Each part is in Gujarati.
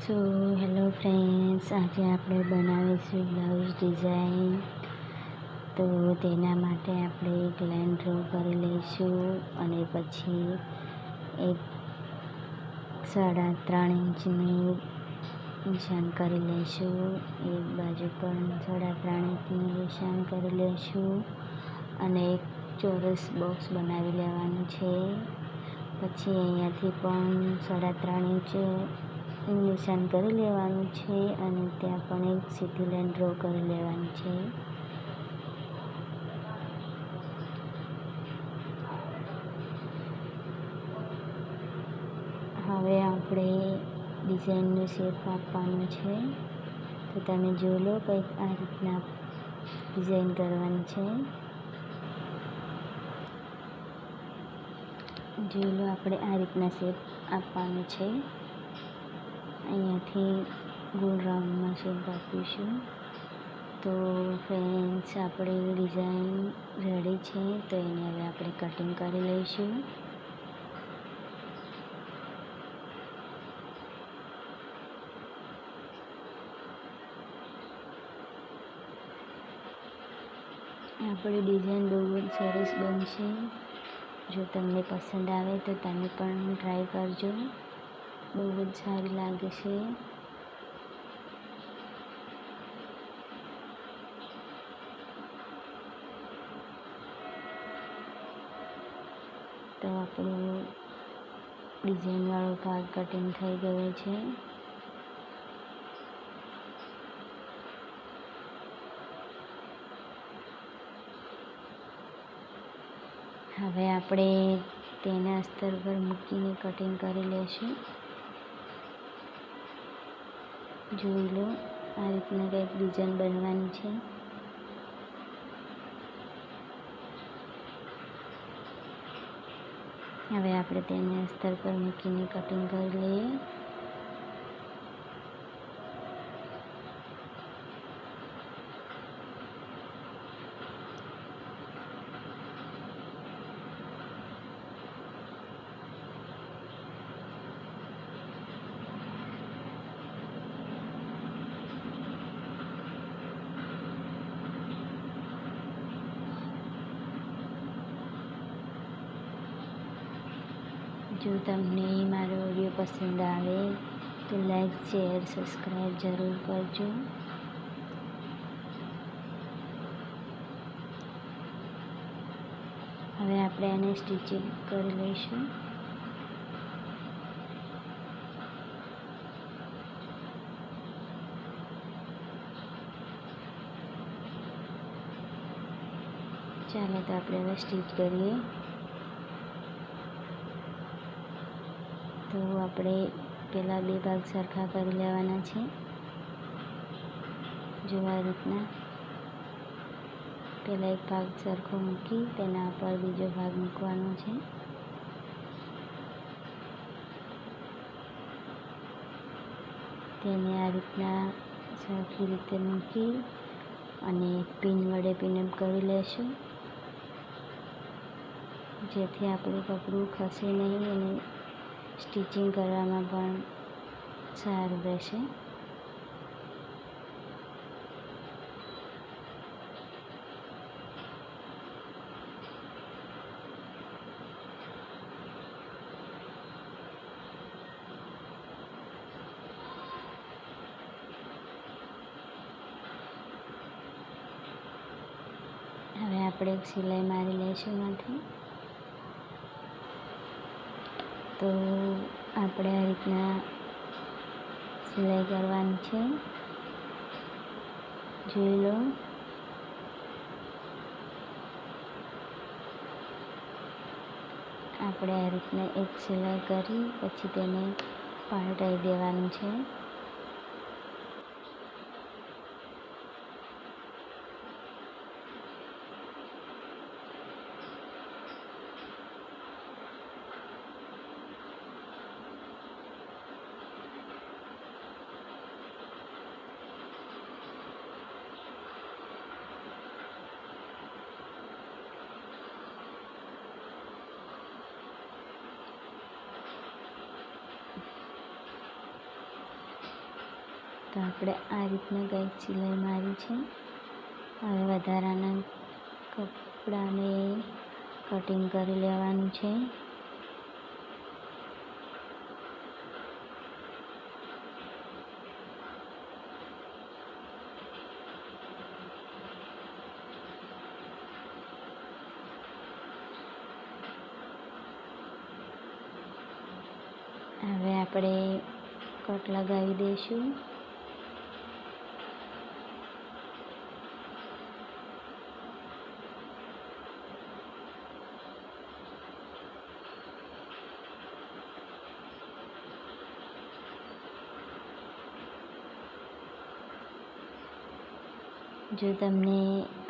સો હેલો ફ્રેન્ડ્સ, આજે આપણે બનાવીશું બ્લાઉઝ ડિઝાઇન. તો તેના માટે આપણે એક લાઈન ડ્રો કરી લઈશું અને પછી એક 3.5 ઇંચનું નિશાન કરી લઈશું. એક બાજુ પણ 3.5 ઇંચનું નિશાન કરી લઈશું અને એક ચોરસ બોક્સ બનાવી લેવાનું છે. પછી અહીંયાથી પણ 3.5 ઇંચ નિશાન કરી લેવાનું છે અને ત્યાં પણ એક સીધી લાઈન ડ્રો કરી લેવાની છે. હવે આપણે ડિઝાઇનનો શેપ આપવાનો છે. તો તમે જોઈ લો, કંઈક આ રીતના ડિઝાઇન કરવાની છે. જોઈ લો, આપણે આ રીતના શેપ આપવાનો છે. અહીંયાથી ગોળ રાઉન્ડમાં શેપ આપીશું. તો ફ્રેન્ડ્સ, આપણી ડિઝાઇન રેડી છે. તો એને હવે આપણે કટિંગ કરી લઈશું. આપણી ડિઝાઇન બહુ જ સરસ બનશે. જો તમને પસંદ આવે તો તમે પણ ટ્રાય કરજો. બહુ જ સારી લાગે છે. તો આપણો ડિઝાઇનવાળો ભાગ કટિંગ થઈ ગયો છે. હવે આપણે તેને અસ્તર પર મૂકીને કટિંગ કરી લઈશું. જોઈ લો, આ રીતના કંઈક ડિઝાઇન બનવાની છે. હવે આપણે તેને અસ્તર પર મૂકીને કટિંગ કરી લઈએ. જો તમને મારો વિડીયો પસંદ આવે તો લાઈક, શેર, સબસ્ક્રાઈબ જરૂર કરજો. હવે આપણે આને સ્ટિચિંગ કરી લઈશું. ચાલો, તો આપણે હવે સ્ટિચ કરીએ. તો આપણે પહેલાં 2 ભાગ સરખા કરી લેવાના છે. જો આ રીતના પહેલાં એક ભાગ સરખો મૂકી તેના પર બીજો ભાગ મૂકવાનો છે. તેને આ રીતના સરખી રીતે મૂકી અને પિન વડે પિનઅપ કરી લેશું, જેથી આપણું કપડું ખસે નહીં અને સ્ટિચિંગ કરવામાં પણ સારું રહેશે. હવે આપણે એક સિલાઈ મારી લઈશું એમાંથી. તો આપણે આ રીતના સિલાઈ કરવાની છે. જોઈ લો, આપણે આ રીતના એક સિલાઈ કરી પછી તેને પાલટાઈ દેવાનું છે. તો આપણે આ રીતના કંઈક સિલાઈ મારી છે. હવે વધારાના કપડાને કટિંગ કરી લેવાનું છે. હવે આપણે કટ લગાવી દઈશું. જો તમને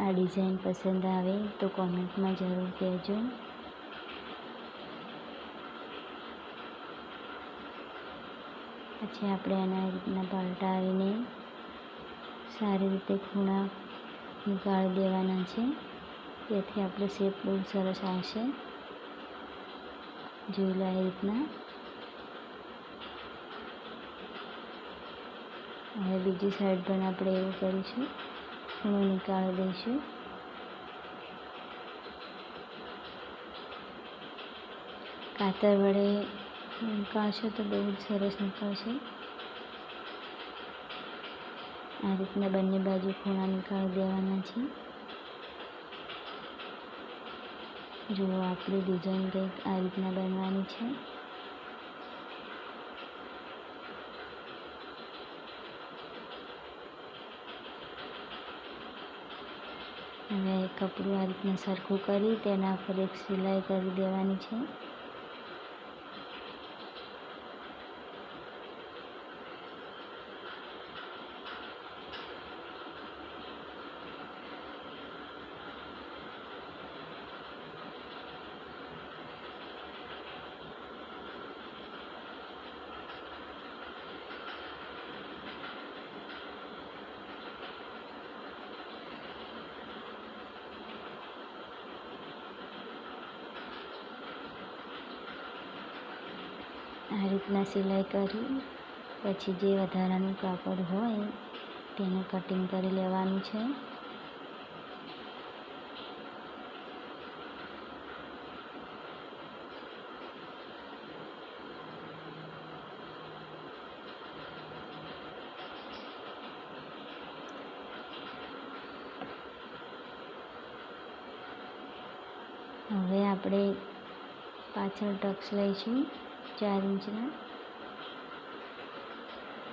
આ ડિઝાઇન પસંદ આવે તો કોમેન્ટમાં જરૂર કહેજો. પછી આપણે આના રીતના પલટાવીને સારી રીતે ખૂણા નીકાળી દેવાના છે. તેથી આપણો શેપ બહુ સરસ આવશે. જોઈ લો આ રીતના. હવે બીજી સાઈડ પણ આપણે એવું કરીશું. ખૂણો નીકાળી દઈશું. કાતર વડે નીકાળશો તો બહુ જ સરસ નીકળશે. આ રીતના બંને બાજુ ખૂણા નીકાળી દેવાના છે. જુઓ આપણી ડિઝાઇન કંઈક આ રીતના બનવાની છે. હવે કપડું આ રીતના સરખું કરી તેના પર એક સિલાઈ કરી દેવાની છે. આ રીતના સિલાઈ કરી પછી જે વધારાનું કાપડ હોય તેને કટિંગ કરી લેવાનું છે. હવે આપણે પાછળ ટક્સ લઈશું 4 ઇંચના,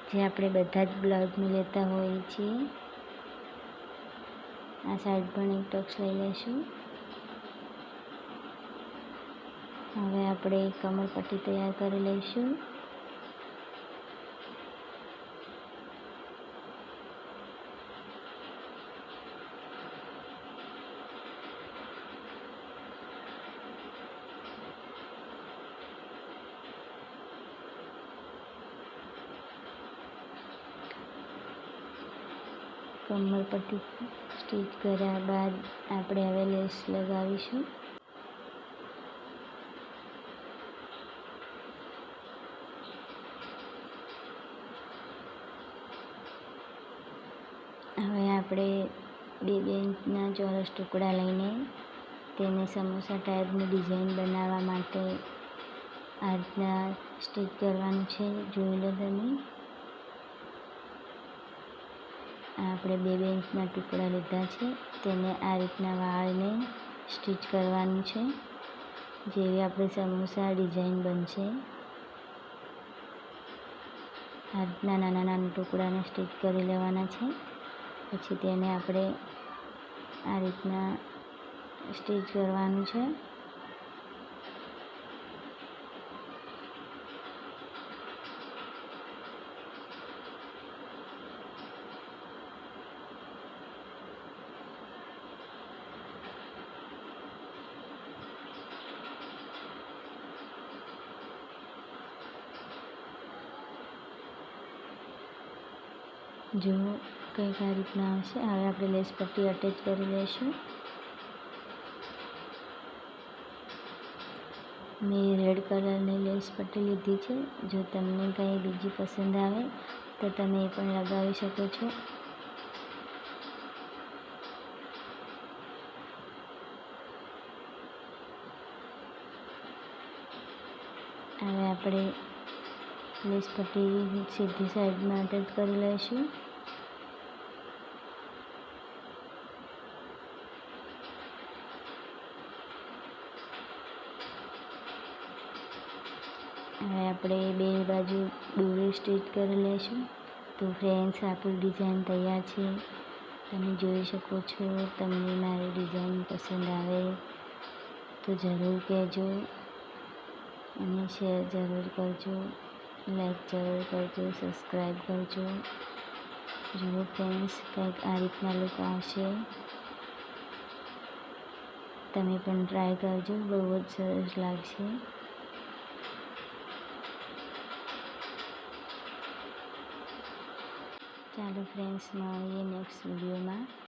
જે આપણે બધા જ બ્લાઉઝમાં લેતા હોઈએ છીએ. આ સાઈડ પણ એક ટક્સ લઈ લઈશું. હવે આપણે કમરપટ્ટી તૈયાર કરી લઈશું. કમરપટ્ટી સ્ટીચ કર્યા બાદ આપણે હવે લેસ લગાવીશું. હવે આપણે 2 ઇંચના ચોરસ ટુકડા લઈને તેને સમોસા ટાઈપની ડિઝાઇન બનાવવા માટે આ રીતના સ્ટીચ કરવાનું છે. જોઈ લો તમે. આપણે 2 ઇંચના ટુકડા લીધા છે, તેને આ રીતના વાળીને સ્ટીચ કરવાનું છે. જેવી આપણે સમોસા ડિઝાઇન બનશે. આ રીતના નાના નાના ટુકડાને સ્ટીચ કરી લેવાના છે. પછી તેને આપણે આ રીતના સ્ટીચ કરવાનું છે. જો કંઈક આ રીતના આવશે. હવે આપણે લેસ પટ્ટી અટેચ કરી લઈશું. મેં રેડ કલરની લેસ પટ્ટી લીધી છે. જો તમને કંઈ બીજી પસંદ આવે તો તમે એ પણ લગાવી શકો છો. હવે આપણે લેસ પટ્ટી સીધી સાઈડમાં અટેચ કરી લઈશું. હવે આપણે બે બાજુ દોરી સ્ટિચ કરી લઈશું. તો ફ્રેન્ડ્સ, આપણી ડિઝાઇન તૈયાર છે. તમે જોઈ શકો છો. તમને મારી ડિઝાઇન પસંદ આવે તો જરૂર કહેજો અને શેર જરૂર કરજો, લાઈક જરૂર કરજો, સબસ્ક્રાઈબ કરજો. જુઓ ફ્રેન્ડ્સ, કંઈક આ રીતના લુક આવશે. તમે પણ ટ્રાય કરજો, બહુ જ સરસ લાગશે. ચાલો ફ્રેન્ડ્સ, મળીએ નેક્સ્ટ વિડીયોમાં.